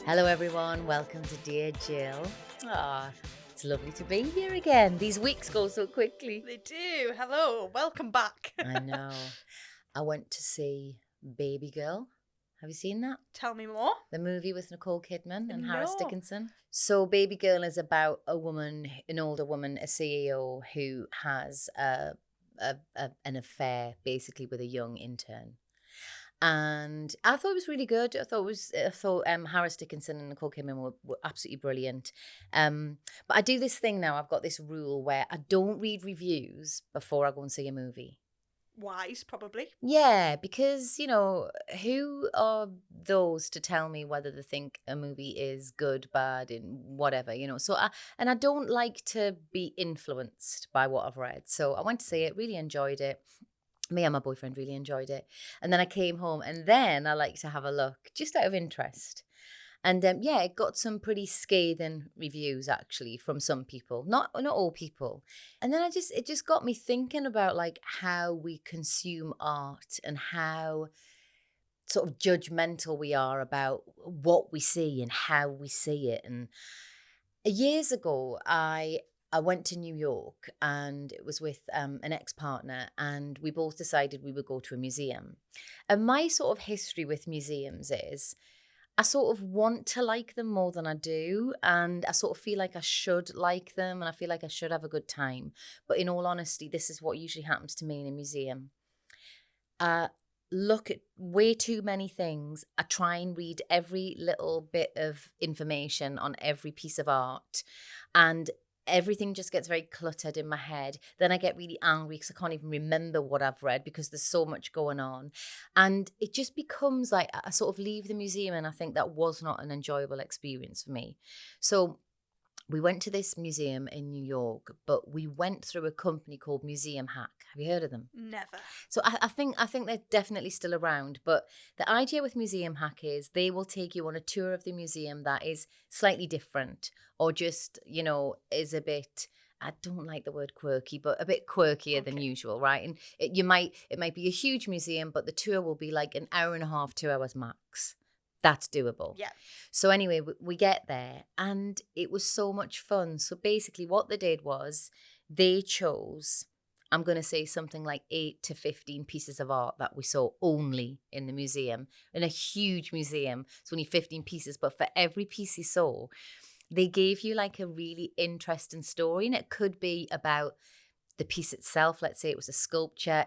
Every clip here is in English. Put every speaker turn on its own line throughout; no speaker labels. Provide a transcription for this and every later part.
Hello everyone, welcome to Dear Jill. It's lovely to be here again. These weeks go so quickly.
They do. Hello, welcome back.
I know. I went to see Baby Girl. Have you seen that?
Tell me more.
The movie with Nicole Kidman and Harris
No.
Dickinson. So Baby Girl is about a woman, an older woman, a CEO who has an affair basically with a young intern. And I thought it was really good. I thought Harris Dickinson and Nicole Kidman were absolutely brilliant. But I do this thing now. I've got this rule where I don't read reviews before I go and see a movie.
Wise, probably.
Yeah, because, who are those to tell me whether they think a movie is good, bad, and whatever, So I don't like to be influenced by what I've read. So I went to see it, really enjoyed it. Me and my boyfriend really enjoyed it. And then I came home and then I like to have a look just out of interest. And it got some pretty scathing reviews actually from some people, not all people. And then it just got me thinking about like how we consume art and how sort of judgmental we are about what we see and how we see it. And years ago, I went to New York and it was with an ex-partner, and we both decided we would go to a museum. And my sort of history with museums is I sort of want to like them more than I do, and I sort of feel like I should like them and I feel like I should have a good time. But in all honesty, this is what usually happens to me in a museum. Look at way too many things. I try and read every little bit of information on every piece of art, and everything just gets very cluttered in my head. Then I get really angry because I can't even remember what I've read because there's so much going on. And it just becomes like I sort of leave the museum and I think that was not an enjoyable experience for me. So we went to this museum in New York, but we went through a company called Museum Hack. Have you heard of them?
Never.
So I think they're definitely still around. But the idea with Museum Hack is they will take you on a tour of the museum that is slightly different, or just, is a bit, I don't like the word quirky, but a bit quirkier than usual, right? And it might be a huge museum, but the tour will be like an hour and a half, 2 hours max. That's doable.
Yeah.
So anyway, we get there and it was so much fun. So basically what they did was they chose, I'm going to say something like 8 to 15 pieces of art that we saw only in the museum, in a huge museum. It's only 15 pieces, but for every piece you saw, they gave you like a really interesting story. And it could be about the piece itself. Let's say it was a sculpture,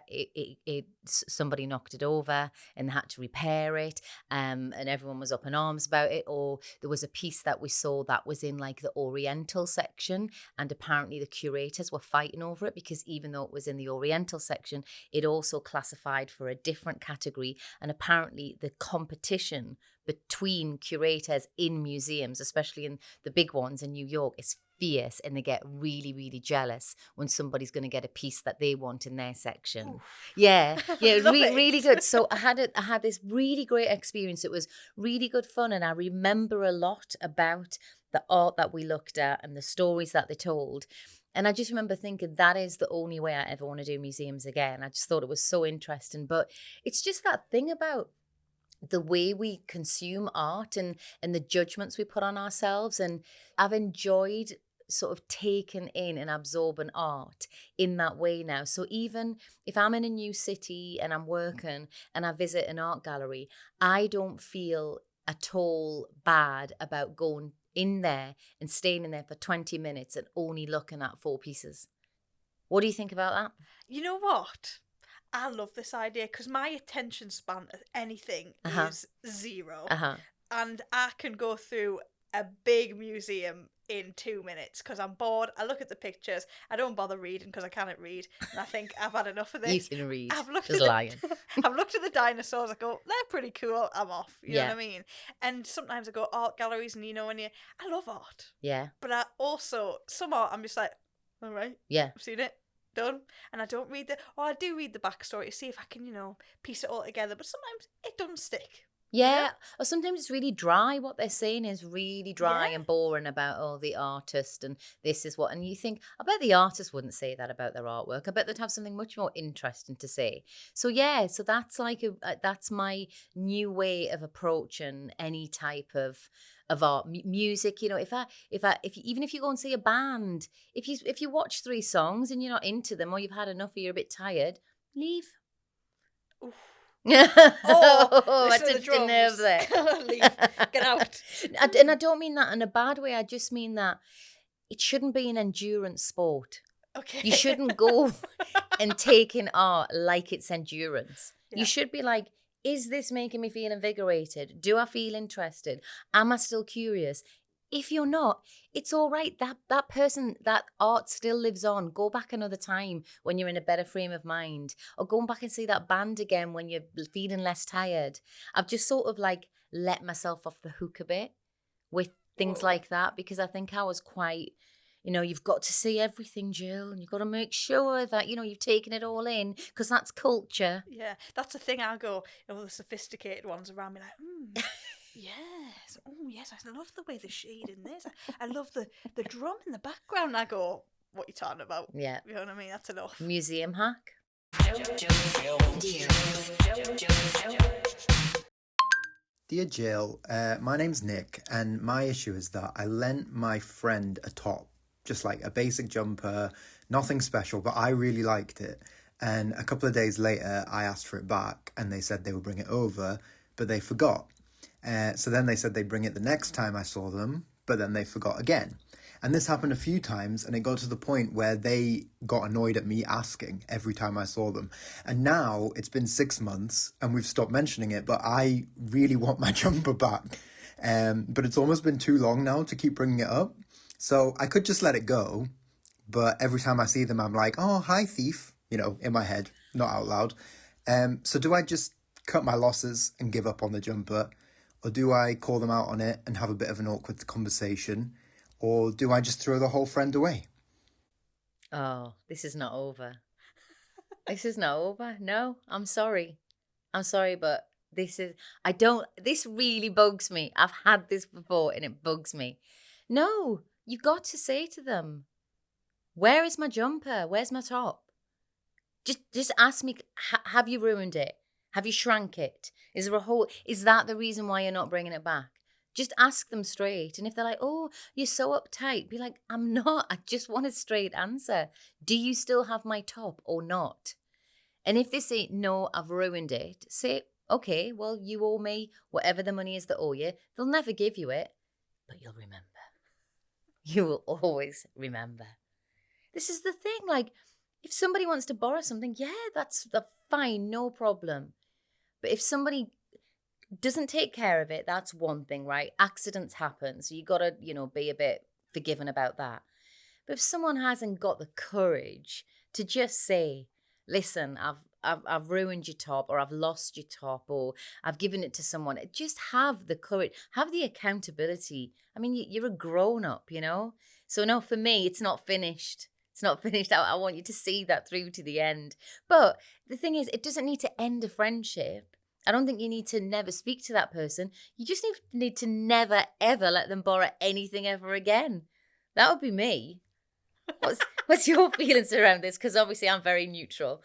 somebody knocked it over and they had to repair it, and everyone was up in arms about it. Or there was a piece that we saw that was in like the Oriental section, and apparently the curators were fighting over it because even though it was in the Oriental section, it also classified for a different category. And apparently the competition between curators in museums, especially in the big ones in New York, is fierce, and they get really, really jealous when somebody's going to get a piece that they want in their section. Oof. Yeah, really good. So I had this really great experience. It was really good fun, and I remember a lot about the art that we looked at and the stories that they told. And I just remember thinking that is the only way I ever want to do museums again. I just thought it was so interesting. But it's just that thing about the way we consume art and the judgments we put on ourselves. And I've enjoyed sort of taking in and absorbing art in that way now. So even if I'm in a new city and I'm working and I visit an art gallery, I don't feel at all bad about going in there and staying in there for 20 minutes and only looking at 4 pieces. What do you think about that?
You know what? I love this idea because my attention span of anything is 0. And I can go through a big museum in 2 minutes because I'm bored. I look at the pictures. I don't bother reading because I cannot read. And I think I've had enough of this.
You can read.
I've looked
at
I've looked at the dinosaurs. I go, they're pretty cool. I'm off. You know what I mean? And sometimes I go art galleries and I love art.
Yeah.
But I also, some art, I'm just like, all right.
Yeah.
I've seen it. Done. And I don't read I do read the backstory to see if I can, piece it all together, but sometimes it doesn't stick.
Yeah, or sometimes it's really dry. What they're saying is really dry
Yeah.
and boring about, oh, the artist and this is what. And you think, I bet the artist wouldn't say that about their artwork. I bet they'd have something much more interesting to say. So yeah, so that's like that's my new way of approaching any type of art, music. You know, even if you go and see a band, if you watch 3 songs and you're not into them or you've had enough or you're a bit tired, leave.
Oof. Oh,
Oh, I
listen to the
touched a nerve
drums.
there.
Leave. Get out.
And I don't mean that in a bad way. I just mean that it shouldn't be an endurance sport.
Okay.
You shouldn't go and take in art like it's endurance.
Yeah.
You should be like, is this making me feel invigorated? Do I feel interested? Am I still curious? If you're not, it's all right. That person, that art still lives on. Go back another time when you're in a better frame of mind, or go back and see that band again when you're feeling less tired. I've just sort of like let myself off the hook a bit with things
Whoa.
like that, because I think I was quite, you've got to see everything, Jill, and you've got to make sure that, you've taken it all in, because that's culture.
Yeah, that's the thing. I'll go, the sophisticated ones around me like, yes, oh yes, I love the way the shade in this. I love the drum in the background. I go, what are you talking about?
Yeah.
You know what I mean? That's enough.
Museum hack.
Dear Jill, my name's Nick, and my issue is that I lent my friend a top, just like a basic jumper, nothing special, but I really liked it. And a couple of days later, I asked for it back, and they said they would bring it over, but they forgot. So then they said they'd bring it the next time I saw them, but then they forgot again. And this happened a few times, and it got to the point where they got annoyed at me asking every time I saw them. And now it's been 6 months, and we've stopped mentioning it, but I really want my jumper back. But it's almost been too long now to keep bringing it up. So I could just let it go, but every time I see them, I'm like, oh, hi, thief, in my head, not out loud. So do I just cut my losses and give up on the jumper? Or do I call them out on it and have a bit of an awkward conversation? Or do I just throw the whole friend away?
Oh, this is not over. This is not over. No, I'm sorry. I'm sorry, but this really bugs me. I've had this before and it bugs me. No, you got to say to them, where is my jumper? Where's my top? Just ask me, have you ruined it? Have you shrank it? Is that the reason why you're not bringing it back? Just ask them straight. And if they're like, oh, you're so uptight, be like, I'm not. I just want a straight answer. Do you still have my top or not? And if they say, no, I've ruined it, say, okay, well, you owe me whatever the money is that owe you. They'll never give you it, but you'll remember. You will always remember. This is the thing. Like, if somebody wants to borrow something, yeah, that's fine, no problem. But if somebody doesn't take care of it, that's one thing, right? Accidents happen, so you got to, be a bit forgiving about that. But if someone hasn't got the courage to just say, listen, I've ruined your top, or I've lost your top, or I've given it to someone, just have the courage, have the accountability. I mean, you're a grown up, So no, for me, it's not finished. It's not finished. I want you to see that through to the end. But the thing is, it doesn't need to end a friendship. I don't think you need to never speak to that person. You just need to never, ever let them borrow anything ever again. That would be me. What's your feelings around this? Because obviously I'm very neutral.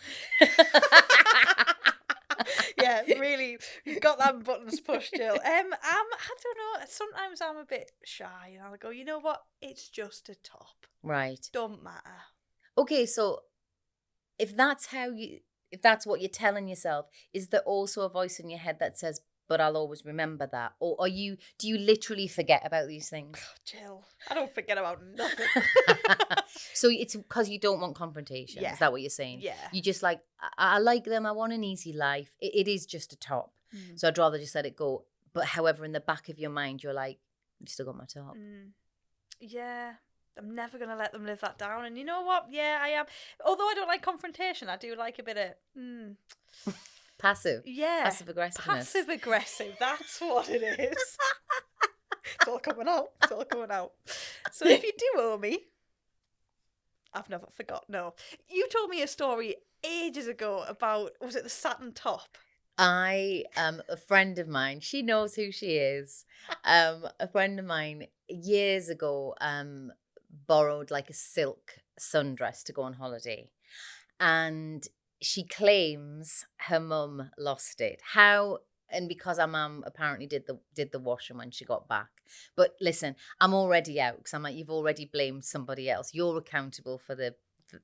Yeah, really, you've got them buttons pushed, Jill. I don't know. Sometimes I'm a bit shy, and I'll go, you know what? It's just a top.
Right.
Don't matter.
Okay, so if that's what you're telling yourself, is there also a voice in your head that says, but I'll always remember that? Or do you literally forget about these things?
Oh, Jill, I don't forget about nothing.
So it's because you don't want confrontation.
Yeah.
Is that what you're saying?
Yeah.
You just like, I like them. I want an easy life. It is just a top. So I'd rather just let it go. But however, in the back of your mind, you're like, you still got my top.
Yeah. I'm never going to let them live that down. And you know what? Yeah, I am. Although I don't like confrontation, I do like a bit of...
Passive.
Yeah.
Passive aggressiveness.
Passive aggressive. That's what it is. It's all coming out. It's all coming out. So if you do owe me, I've never forgot. No. You told me a story ages ago about, was it the satin top?
I a friend of mine, she knows who she is. A friend of mine years ago borrowed like a silk sundress to go on holiday. And she claims her mum lost it. How? And because our mum apparently did the washing when she got back. But listen, I'm already out because I'm like, you've already blamed somebody else. You're accountable for the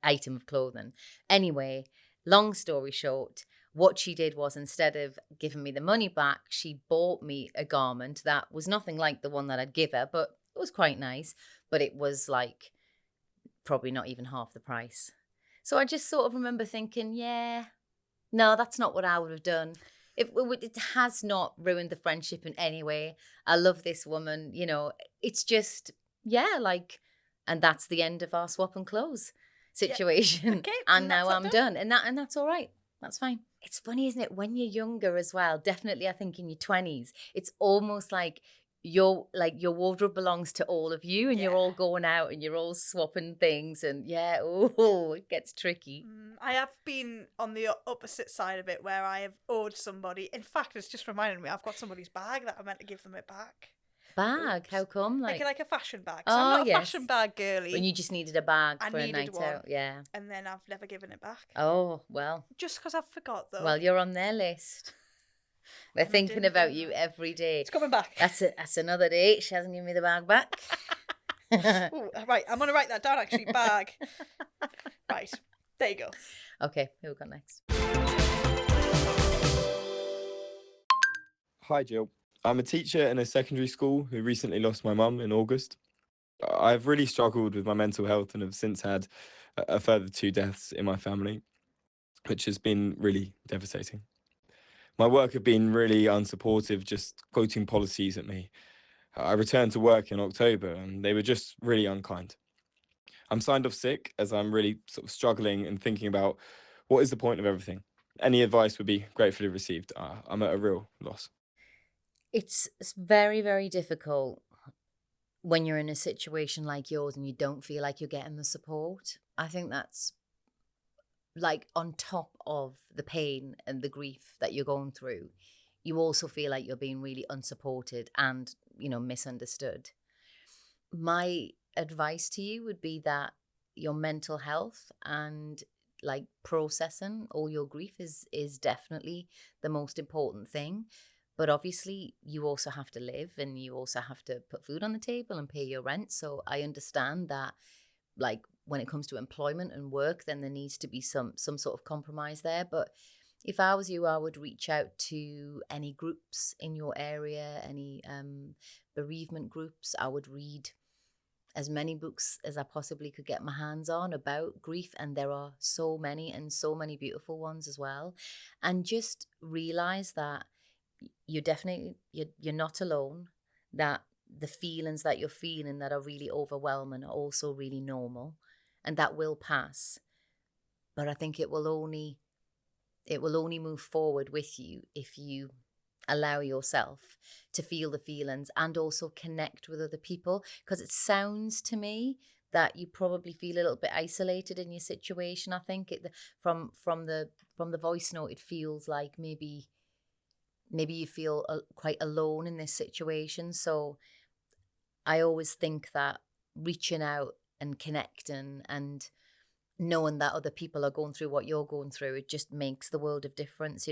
item of clothing. Anyway, long story short, what she did was instead of giving me the money back, she bought me a garment that was nothing like the one that I'd give her, but it was quite nice. But it was like probably not even half the price. So I just sort of remember thinking, yeah, no, that's not what I would have done. It has not ruined the friendship in any way. I love this woman, it's just, yeah, like, and that's the end of our swap and clothes
Yeah.
situation.
Okay,
And now
that's
I'm
that
done. And that's all right. That's fine. It's funny, isn't it? When you're younger as well, definitely I think in your 20s, it's almost like your wardrobe belongs to all of you and you're all going out and you're all swapping things and yeah, oh, it gets tricky.
I have been on the opposite side of it where I have owed somebody. In fact, it's just reminded me I've got somebody's bag that I meant to give them it back.
Bag?
Oops.
How come?
Like a fashion bag. So I'm
Oh,
not a
yes.
fashion bag girly.
When you just needed a bag
I
for a
needed
night
one,
out, yeah.
and then I've never given it back.
Oh, well.
Just because I forgot, though.
Well, you're on their list. They're
And I
thinking
didn't
about
bring
you
that.
every day.
It's coming back.
That's another day. She hasn't given me the bag back.
Ooh, right, I'm going to write that down, actually. Bag. Right, there you go.
Okay, who we got next?
Hi, Jill. I'm a teacher in a secondary school who recently lost my mum in August. I've really struggled with my mental health and have since had a further 2 deaths in my family, which has been really devastating. My work have been really unsupportive, just quoting policies at me. I returned to work in October and they were just really unkind. I'm signed off sick as I'm really sort of struggling and thinking about what is the point of everything. Any advice would be gratefully received. I'm at a real loss.
It's very, very difficult when you're in a situation like yours and you don't feel like you're getting the support. I think that's like on top of the pain and the grief that you're going through, you also feel like you're being really unsupported and, misunderstood. My advice to you would be that your mental health and like processing all your grief is definitely the most important thing. But obviously you also have to live and you also have to put food on the table and pay your rent. So I understand that like when it comes to employment and work, then there needs to be some sort of compromise there. But if I was you, I would reach out to any groups in your area, any bereavement groups. I would read as many books as I possibly could get my hands on about grief, and there are so many and so many beautiful ones as well. And just realize that you're not alone, that the feelings that you're feeling that are really overwhelming are also really normal, and that will pass. But I think it will only move forward with you if you allow yourself to feel the feelings and also connect with other people, because it sounds to me that you probably feel a little bit isolated in your situation. I think from the voice note it feels like maybe you feel quite alone in this situation. So I always think that reaching out and connecting and knowing that other people are going through what you're going through, it just makes the world of difference.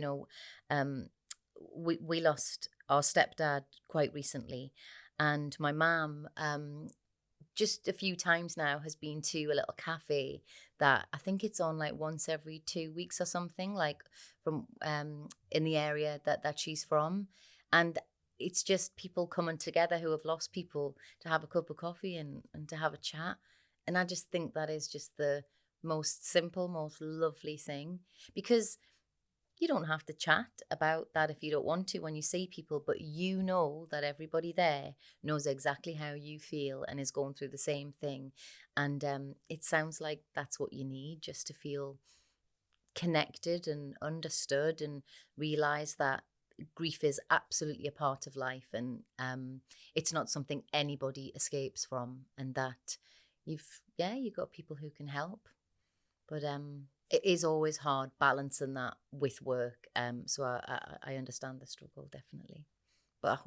We lost our stepdad quite recently, and my mum just a few times now has been to a little cafe that I think it's on like once every 2 weeks or something, like from in the area that she's from. And it's just people coming together who have lost people to have a cup of coffee and to have a chat. And I just think that is just the most simple, most lovely thing, because you don't have to chat about that if you don't want to when you see people, but you know that everybody there knows exactly how you feel and is going through the same thing. And it sounds like that's what you need, just to feel connected and understood and realize that grief is absolutely a part of life, and it's not something anybody escapes from, and that you've got people who can help. But it is always hard balancing that with work. So I understand the struggle, definitely. But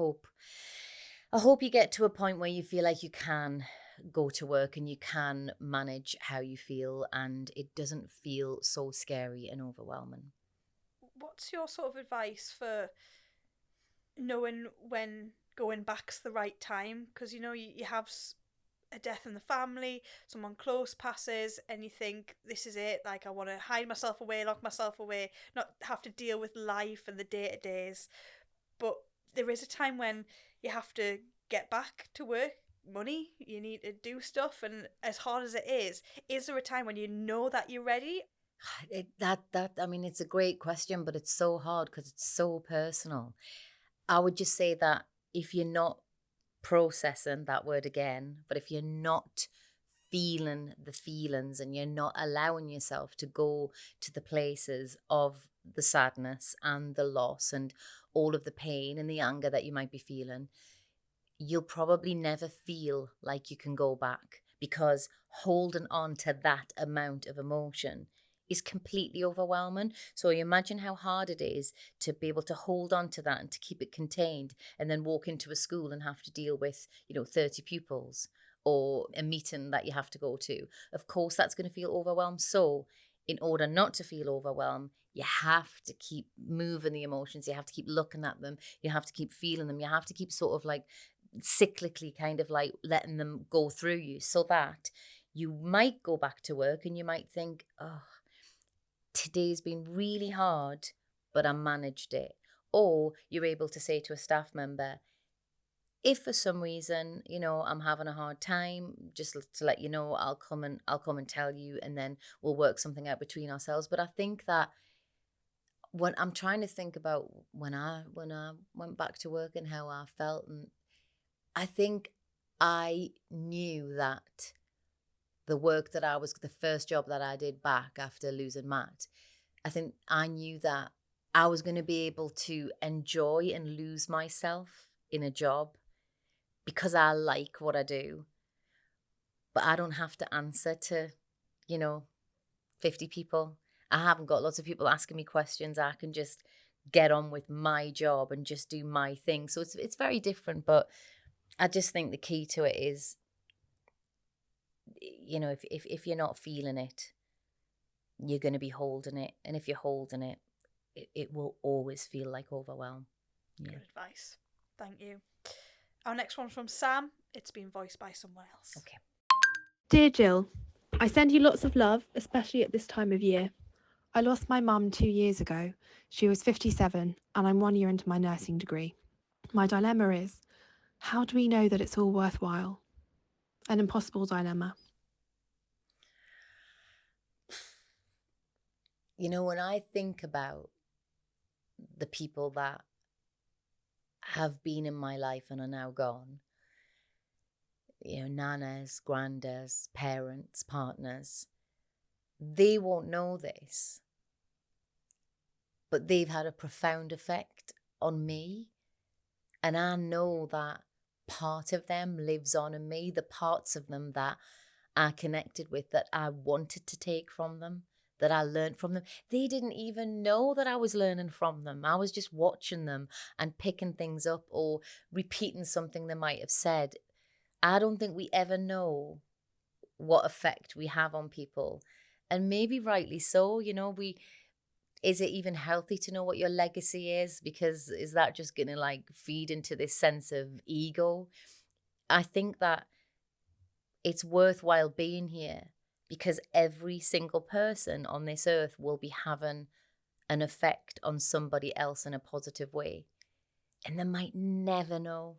I hope you get to a point where you feel like you can go to work and you can manage how you feel and it doesn't feel so scary and overwhelming.
What's your sort of advice for knowing when going back's the right time? Because you have a death in the family, someone close passes, and you think, this is it, like I want to hide myself away, lock myself away, not have to deal with life and the day-to-days. But there is a time when you have to get back to work, money, you need to do stuff, and as hard as it is there a time when you know that you're ready?
I mean, it's a great question, but it's so hard because it's so personal. I would just say that if you're not processing that word again, but if you're not feeling the feelings and you're not allowing yourself to go to the places of the sadness and the loss and all of the pain and the anger that you might be feeling, you'll probably never feel like you can go back, because holding on to that amount of emotion is completely overwhelming. So you imagine how hard it is to be able to hold on to that and to keep it contained and then walk into a school and have to deal with, 30 pupils or a meeting that you have to go to. Of course, that's going to feel overwhelmed. So in order not to feel overwhelmed, you have to keep moving the emotions. You have to keep looking at them. You have to keep feeling them. You have to keep sort of like cyclically kind of like letting them go through you, so that you might go back to work and you might think, oh, today's been really hard, but I managed it. Or you're able to say to a staff member, if for some reason, I'm having a hard time, just to let you know, I'll come and tell you, and then we'll work something out between ourselves. But I think that when I'm trying to think about when I went back to work and how I felt, and I think I knew that the first job that I did back after losing Matt, I think I knew that I was going to be able to enjoy and lose myself in a job because I like what I do. But I don't have to answer to, 50 people. I haven't got lots of people asking me questions. I can just get on with my job and just do my thing. So it's very different, but I just think the key to it is, if you're not feeling it, you're going to be holding it. And if you're holding it, it will always feel like overwhelm. Yeah.
Good advice. Thank you. Our next one's from Sam. It's been voiced by someone else.
Okay.
Dear Jill, I send you lots of love, especially at this time of year. I lost my mum 2 years ago. She was 57 and I'm 1 year into my nursing degree. My dilemma is, how do we know that it's all worthwhile? An impossible dilemma.
When I think about the people that have been in my life and are now gone, nanas, grandas, parents, partners, they won't know this, but they've had a profound effect on me. And I know that part of them lives on in me, the parts of them that I connected with, that I wanted to take from them, that I learned from them. They didn't even know that I was learning from them. I was just watching them and picking things up or repeating something they might have said. I don't think we ever know what effect we have on people. And maybe rightly so, is it even healthy to know what your legacy is? Because is that just going to like feed into this sense of ego? I think that it's worthwhile being here because every single person on this earth will be having an effect on somebody else in a positive way. And they might never know.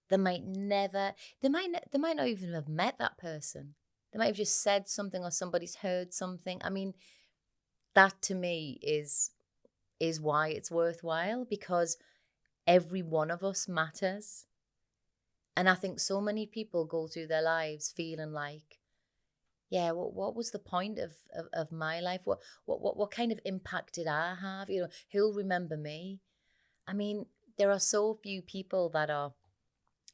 They might not even have met that person. They might have just said something or somebody's heard something. I mean, that to me is why it's worthwhile, because every one of us matters. And I think so many people go through their lives feeling like, yeah, what was the point of my life? What kind of impact did I have? Who'll remember me? I mean, there are so few people that are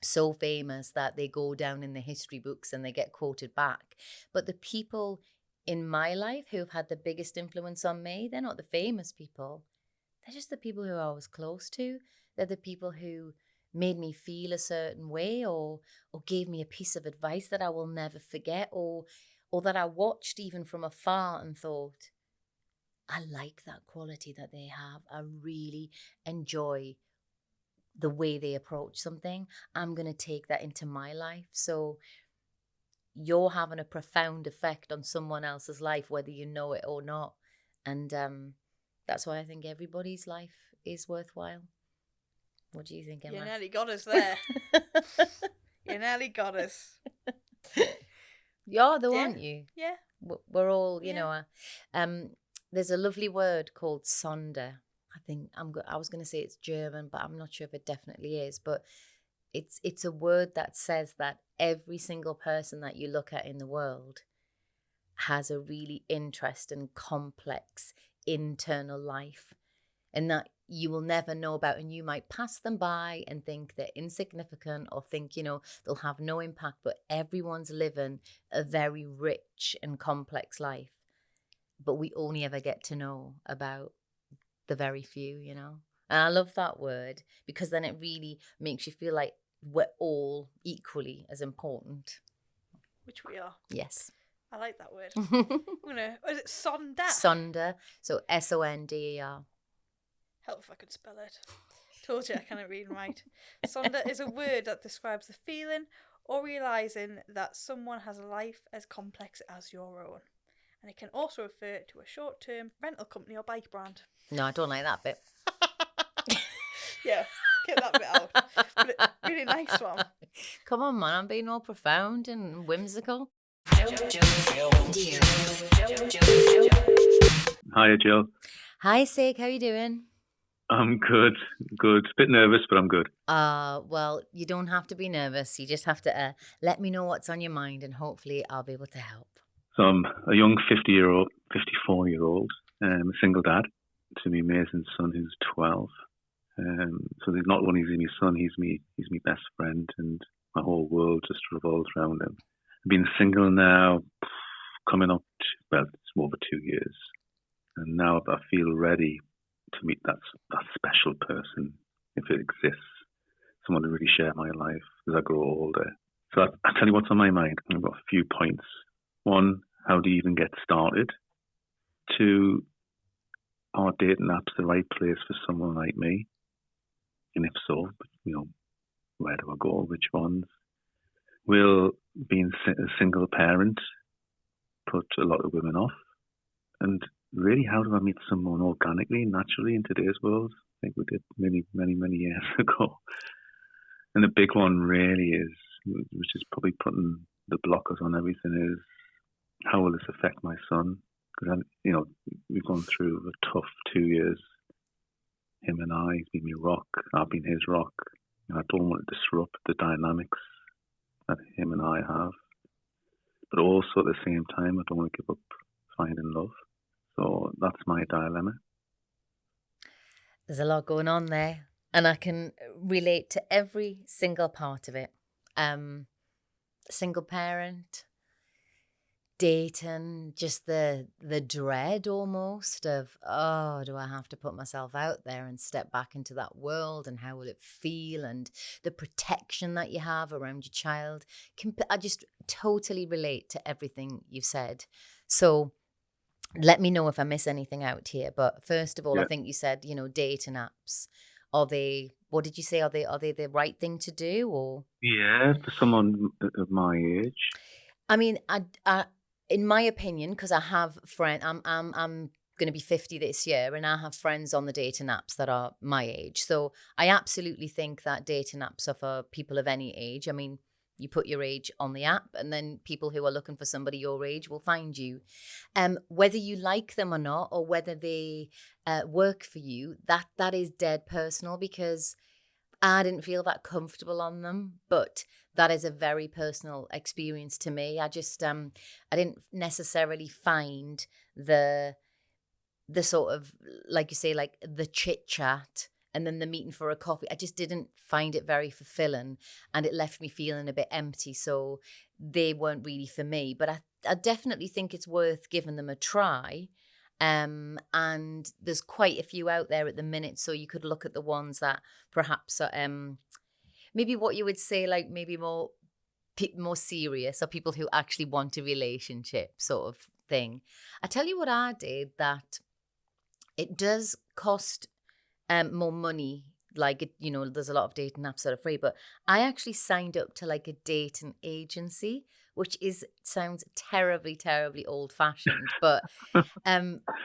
so famous that they go down in the history books and they get quoted back. But the people in my life who have had the biggest influence on me, they're not the famous people. They're just the people who I was close to. They're the people who made me feel a certain way, or gave me a piece of advice that I will never forget, or that I watched even from afar and thought, I like that quality that they have. I really enjoy the way they approach something. I'm going to take that into my life. So you're having a profound effect on someone else's life, whether you know it or not. And that's why I think everybody's life is worthwhile. What do you think, Emma?
You nearly got us there. You nearly got us.
You're the one, you.
Yeah.
We're all, you know. There's a lovely word called Sonder. I think I was going to say it's German, but I'm not sure if it definitely is. But it's a word that says that every single person that you look at in the world has a really interesting, complex internal life, and that you will never know about, and you might pass them by and think they're insignificant, or think, you know, they'll have no impact, but everyone's living a very rich and complex life. But we only ever get to know about the very few, you know. And I love that word, because then it really makes you feel like we're all equally as important.
Which we are.
Yes.
I like that word. Is it Sonder?
Sonder. So Sonder.
Help if I could spell it. Told you I cannot read and write. Sonder is a word that describes the feeling or realising that someone has a life as complex as your own. And it can also refer to a short-term rental company or bike brand.
No, I don't like that bit.
Yeah, get that bit out. But really nice one.
Come on, man, I'm being all profound and whimsical.
Hiya, Jill.
Hi, Sig, how you doing?
I'm good. Good. A bit nervous, but I'm good.
Well, you don't have to be nervous. You just have to let me know what's on your mind, and hopefully I'll be able to help.
So I'm a young 54-year-old, a single dad to my amazing son who's 12. So he's not only is he my son, he's my best friend, and my whole world just revolves around him. I've been single now, coming up to, it's over 2 years, and now I feel ready to meet that special person, if it exists, someone to really share my life as I grow older. So I'll tell you what's on my mind. I've got a few points. One, how do you even get started? Two, are dating apps the right place for someone like me? And if so, you know, where do I go? Which ones? Will being a single parent put a lot of women off? And really, how do I meet someone organically, naturally in today's world? I think we did many years ago. And the big one really is, which is probably putting the blockers on everything, is how will this affect my son? Because, you know, we've gone through a tough 2 years. Him and I, he's been my rock, I've been his rock. And I don't want to disrupt the dynamics that him and I have. But also at the same time, I don't want to give up finding love. So that's my dilemma.
There's a lot going on there, and I can relate to every single part of it. Single parent, dating, just the dread almost of, oh, do I have to put myself out there and step back into that world, and how will it feel, and the protection that you have around your child. I just totally relate to everything you've said. So let me know if I miss anything out here. But first of all, I think you said, you know, dating apps. Are they, what did you say? Are they the right thing to do, or?
Yeah, for someone of my age.
I mean, I in my opinion, because I have friends, I'm going to be 50 this year, and I have friends on the dating apps that are my age. So I absolutely think that dating apps are for people of any age. I mean, you put your age on the app, and then people who are looking for somebody your age will find you. Whether you like them or not, or whether they work for you, that is dead personal, because I didn't feel that comfortable on them. But that is a very personal experience to me. I just I didn't necessarily find the sort of, like you say, like the chit chat and then the meeting for a coffee. I just didn't find it very fulfilling, and it left me feeling a bit empty. So they weren't really for me. But I definitely think it's worth giving them a try. And there's quite a few out there at the minute, so you could look at the ones that perhaps are maybe what you would say, like maybe more serious, or people who actually want a relationship sort of thing. I tell you what I did, that it does cost more money. Like, there's a lot of dating apps that are free, but I actually signed up to like a dating agency, which sounds terribly, terribly old fashioned. But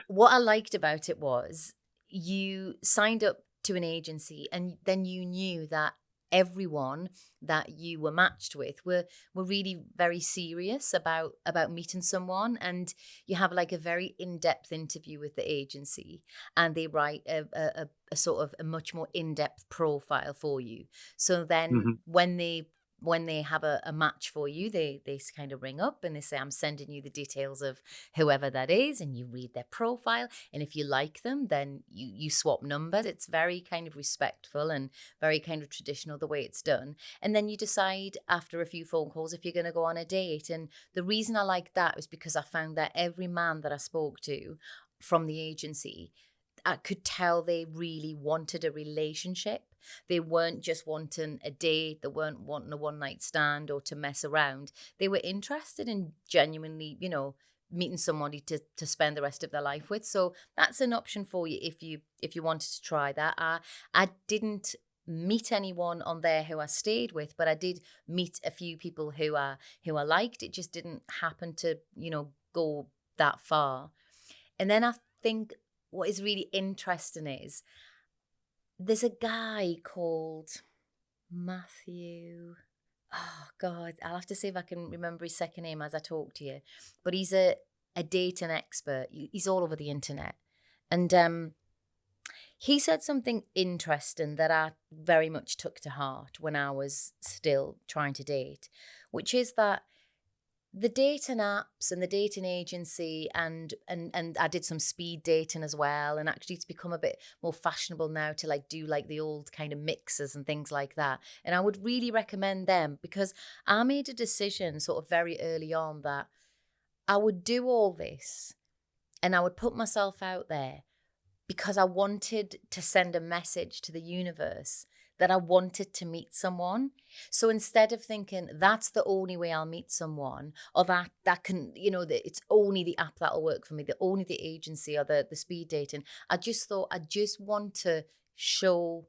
what I liked about it was you signed up to an agency, and then you knew that everyone that you were matched with were really very serious about meeting someone, and you have like a very in-depth interview with the agency, and they write a sort of a much more in-depth profile for you. So then when they have a match for you, they kind of ring up and they say, I'm sending you the details of whoever that is, and you read their profile. And if you like them, then you swap numbers. It's very kind of respectful and very kind of traditional the way it's done. And then you decide after a few phone calls if you're going to go on a date. And the reason I like that was because I found that every man that I spoke to from the agency, I could tell they really wanted a relationship. They weren't just wanting a date. They weren't wanting a one-night stand or to mess around. They were interested in genuinely, meeting somebody to spend the rest of their life with. So that's an option for you if you wanted to try that. I didn't meet anyone on there who I stayed with, but I did meet a few people who I liked. It just didn't happen to, go that far. And then I think what is really interesting is there's a guy called Matthew. Oh, God, I'll have to see if I can remember his second name as I talk to you. But he's a dating expert. He's all over the internet. And he said something interesting that I very much took to heart when I was still trying to date, which is that the dating apps and the dating agency and I did some speed dating as well, and actually it's become a bit more fashionable now to like do like the old kind of mixes and things like that, and I would really recommend them, because I made a decision sort of very early on that I would do all this and I would put myself out there because I wanted to send a message to the universe that I wanted to meet someone. So instead of thinking that's the only way I'll meet someone, or that can, that it's only the app that'll work for me, only the agency or the speed dating, I just thought I just want to show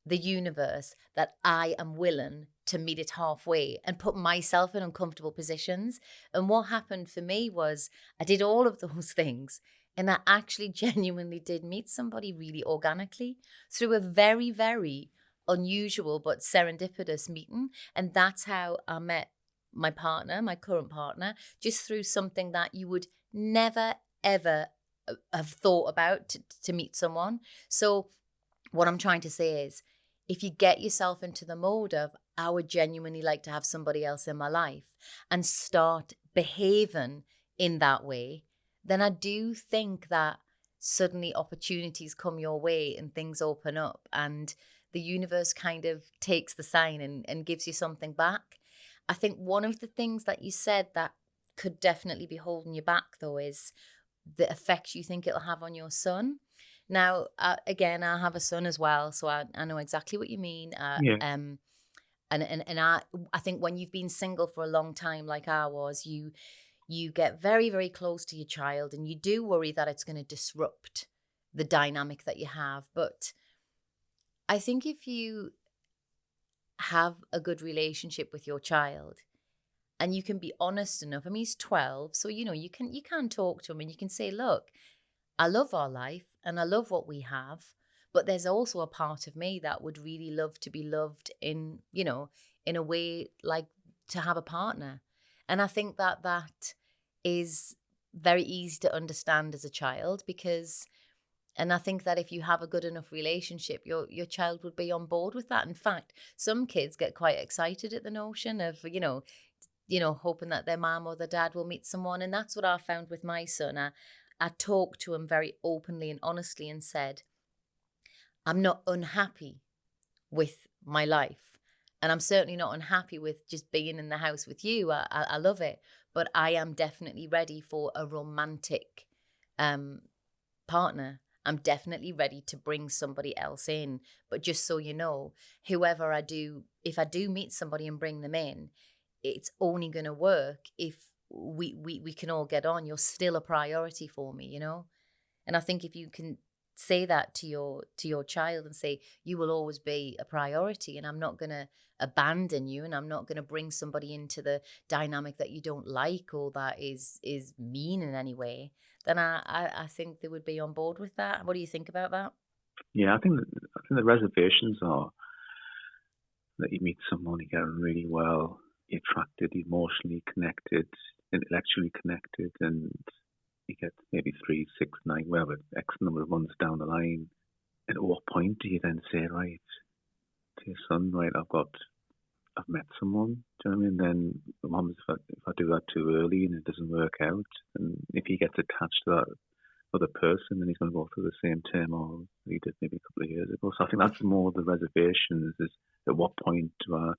the universe that I am willing to meet it halfway and put myself in uncomfortable positions. And what happened for me was I did all of those things, and I actually genuinely did meet somebody really organically through a very, very unusual but serendipitous meeting. And that's how I met my partner, my current partner, just through something that you would never, ever have thought about to meet someone. So what I'm trying to say is, if you get yourself into the mode of, I would genuinely like to have somebody else in my life, and start behaving in that way, then I do think that suddenly opportunities come your way and things open up, and the universe kind of takes the sign and gives you something back. I think one of the things that you said that could definitely be holding you back, though, is the effect you think it'll have on your son. Now, again, I have a son as well, so I know exactly what you mean.
Yeah.
And I think when you've been single for a long time, like I was, you get very, very close to your child, and you do worry that it's going to disrupt the dynamic that you have. But I think if you have a good relationship with your child, and you can be honest enough, I mean, he's 12, so you can talk to him and you can say, look, I love our life and I love what we have, but there's also a part of me that would really love to be loved in a way like to have a partner. And I think that is very easy to understand as a child, and I think that if you have a good enough relationship, your child would be on board with that. In fact, some kids get quite excited at the notion of, hoping that their mom or their dad will meet someone. And that's what I found with my son. I talked to him very openly and honestly and said, I'm not unhappy with my life. And I'm certainly not unhappy with just being in the house with you. I love it. But I am definitely ready for a romantic partner. I'm definitely ready to bring somebody else in. But just so you know, whoever I do, if I do meet somebody and bring them in, it's only going to work if we can all get on. You're still a priority for me, you know? And I think if you can say that to your child and say, you will always be a priority, and I'm not going to abandon you, and I'm not going to bring somebody into the dynamic that you don't like or that is mean in any way, then I think they would be on board with that. What do you think about that?
Yeah, I think the reservations are that you meet someone, you get on really well, you're attracted, emotionally connected, intellectually connected, and you get maybe 3, 6, 9, whatever, X number of months down the line. And at what point do you then say, right, to your son, right, I've met someone, do you know what I mean? Then the mum, if I do that too early and it doesn't work out, and if he gets attached to that other person, then he's going to go through the same turmoil he did maybe a couple of years ago. So I think that's more the reservations, is at what point do I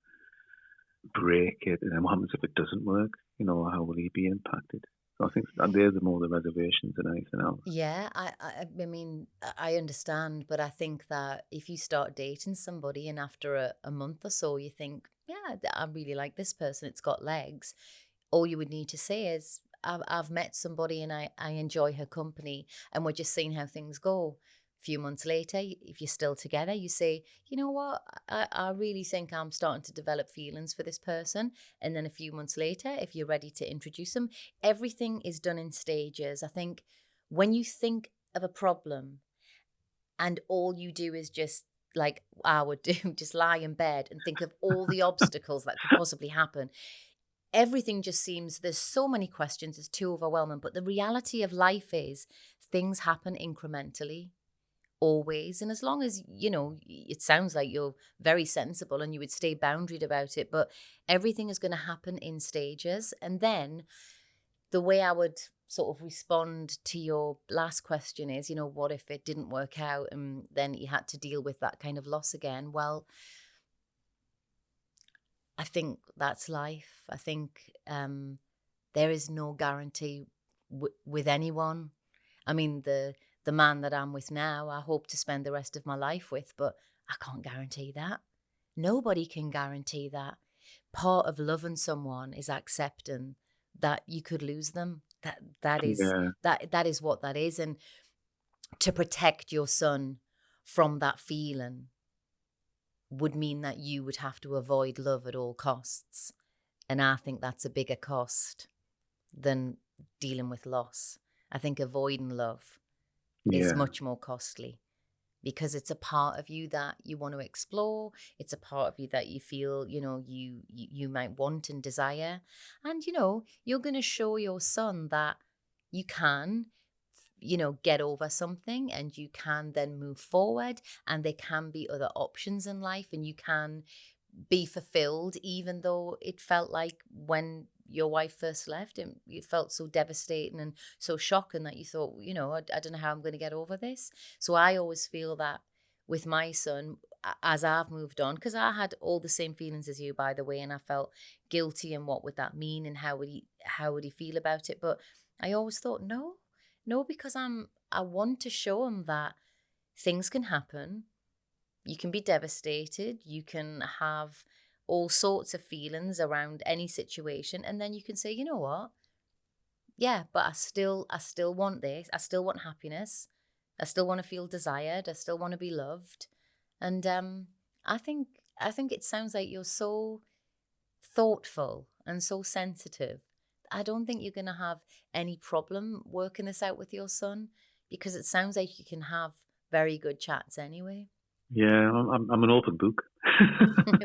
break it, and then what happens if it doesn't work? You know, how will he be impacted? So I think they're more the reservations than anything else.
Yeah, I mean, I understand, but I think that if you start dating somebody and after a month or so you think, yeah, I really like this person, it's got legs, all you would need to say is, I've met somebody and I enjoy her company, and we're just seeing how things go. A few months later, if you're still together, you say, you know what, I really think I'm starting to develop feelings for this person. And then a few months later, if you're ready to introduce them, everything is done in stages. I think when you think of a problem and all you do is just, like I would do, just lie in bed and think of all the obstacles that could possibly happen, everything just seems, there's so many questions, it's too overwhelming. But the reality of life is things happen incrementally, always. And as long as, you know, it sounds like you're very sensible and you would stay boundaried about it, but everything is going to happen in stages. And then the way I would sort of respond to your last question is, you know, what if it didn't work out and then you had to deal with that kind of loss again? Well, I think that's life. I think there is no guarantee with anyone. I mean, the man that I'm with now, I hope to spend the rest of my life with, but I can't guarantee that. Nobody can guarantee that. Part of loving someone is accepting that you could lose them. That is
Yeah.
that is what that is. And to protect your son from that feeling would mean that you would have to avoid love at all costs. And I think that's a bigger cost than dealing with loss. I think avoiding love is much more costly because it's a part of you that you want to explore. It's a part of you that you feel, you know, you might want and desire. And, you know, you're going to show your son that you can, you know, get over something and you can then move forward, and there can be other options in life, and you can be fulfilled, even though it felt like when your wife first left, it felt so devastating and so shocking that you thought, you know, I don't know how I'm going to get over this. So I always feel that with my son, as I've moved on, because I had all the same feelings as you, by the way, and I felt guilty, and what would that mean, and how would he feel about it? But I always thought, no, because I want to show him that things can happen. You can be devastated. You can have all sorts of feelings around any situation. And then you can say, you know what? Yeah, but I still want this. I still want happiness. I still want to feel desired. I still want to be loved. And I think it sounds like you're so thoughtful and so sensitive. I don't think you're going to have any problem working this out with your son, because it sounds like you can have very good chats anyway.
Yeah, I'm an open book.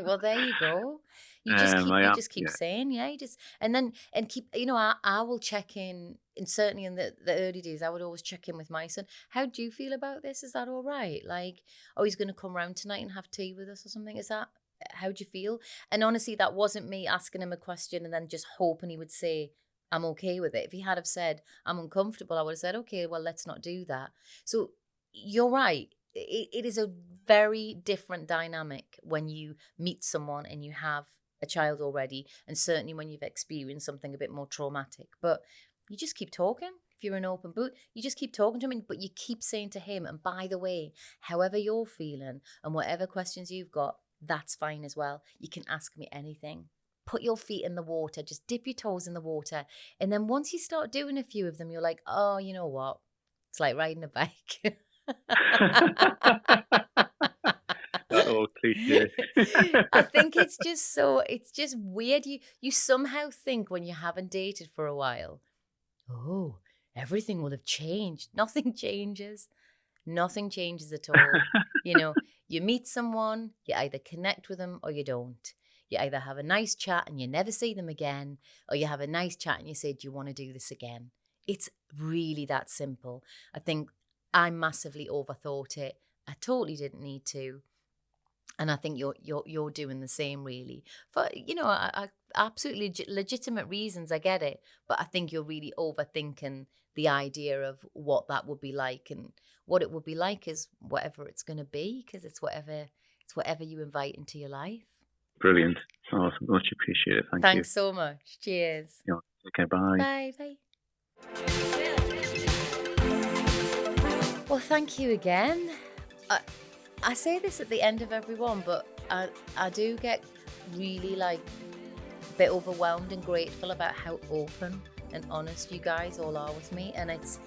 Well, there you go. You just keep saying, yeah, you just, and keep, you know, I will check in, and certainly in the early days, I would always check in with my son. How do you feel about this? Is that all right? Like, oh, he's going to come round tonight and have tea with us or something. Is that, how do you feel? And honestly, that wasn't me asking him a question and then just hoping he would say, I'm okay with it. If he had have said, I'm uncomfortable, I would have said, okay, well, let's not do that. So you're right. It is a very different dynamic when you meet someone and you have a child already, and certainly when you've experienced something a bit more traumatic. But you just keep talking. If you're an open book, you just keep talking to him, but you keep saying to him, and by the way, however you're feeling and whatever questions you've got, that's fine as well. You can ask me anything. Put your feet in the water, just dip your toes in the water. And then once you start doing a few of them, you're like, oh, you know what? It's like riding a bike.
That old cliche.
I think it's just weird. You somehow think when you haven't dated for a while, oh, everything will have changed. Nothing changes. Nothing changes at all. You know, you meet someone, you either connect with them or you don't. You either have a nice chat and you never see them again, or you have a nice chat and you say, do you want to do this again? It's really that simple. I think I massively overthought it. I totally didn't need to. And I think you're doing the same, really. For, you know, I absolutely legitimate reasons, I get it. But I think you're really overthinking the idea of what that would be like. And what it would be like is whatever it's going to be, because it's whatever you invite into your life.
Brilliant. Awesome. Much appreciated. Thank you.
Thanks so much. Cheers.
Yeah, okay, bye.
Bye. Well, thank you again. I say this at the end of every one, but I do get really a bit overwhelmed and grateful about how open and honest you guys all are with me. And it's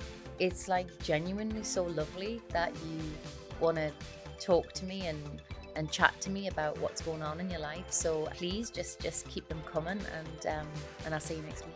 genuinely so lovely that you want to talk to me and chat to me about what's going on in your life. So please just keep them coming, and I'll see you next week.